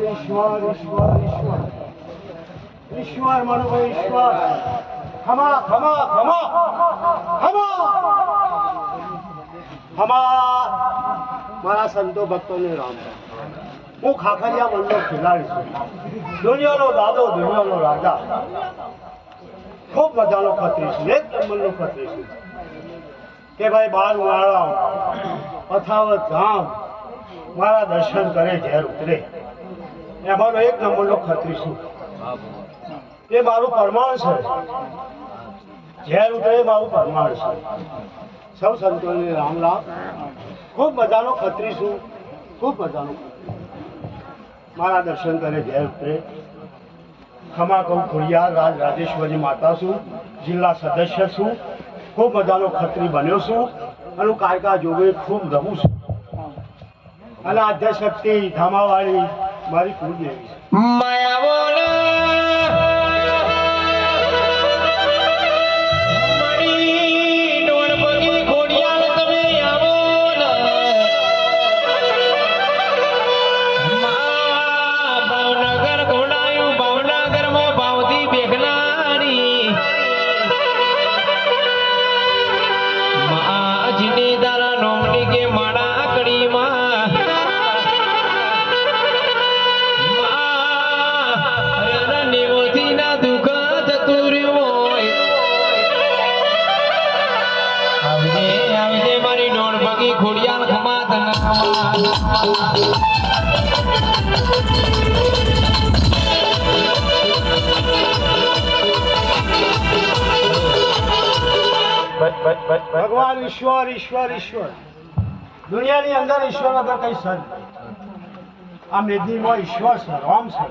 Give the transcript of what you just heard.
ईश्वर ईश्वर ईश्वर ईश्वर मनो ईश्वर क्षमा क्षमा क्षमा क्षमा क्षमा मारा संतो भक्तों ने राम હું ખાખરિયા મનનો ખેલાડી છું દુનિયાનો દાદો દુનિયાનો રાજા ખૂબ મજાનો ખત્રી છું એક નંબરનો ખત્રી છું કે ભાઈ બાર વાળા અથાવત ધામ મારા દર્શન કરે ઝેર ઉતરે એમાંનો એક નંબરનો ખત્રી છું એ મારું પરમાણ છે ઝેર ઉતરે મારું પરમાણ છે સૌ સંતોને રામ રામ ખૂબ મજાનો ખત્રી છું ખૂબ મજાનો મારા દર્શન કરે ઝેર ઉતરે ખમા કહું ખોડિયાર રાજ રાજેશ્વરી માતા છું જિલ્લા સદસ્ય છું ખૂબ મજાનો ખત્રી બન્યો છું અને કાયકા જોગે ખૂબ રહું છું અને આદ્ય શક્તિ ધામાવાળી મારી કુળદેવી ભગવાન ઈશ્વર ઈશ્વર ઈશ્વર દુનિયાની અંદર ઈશ્વર વગર કઈ સર આ મેદનીમાં ઈશ્વર છે રામ છે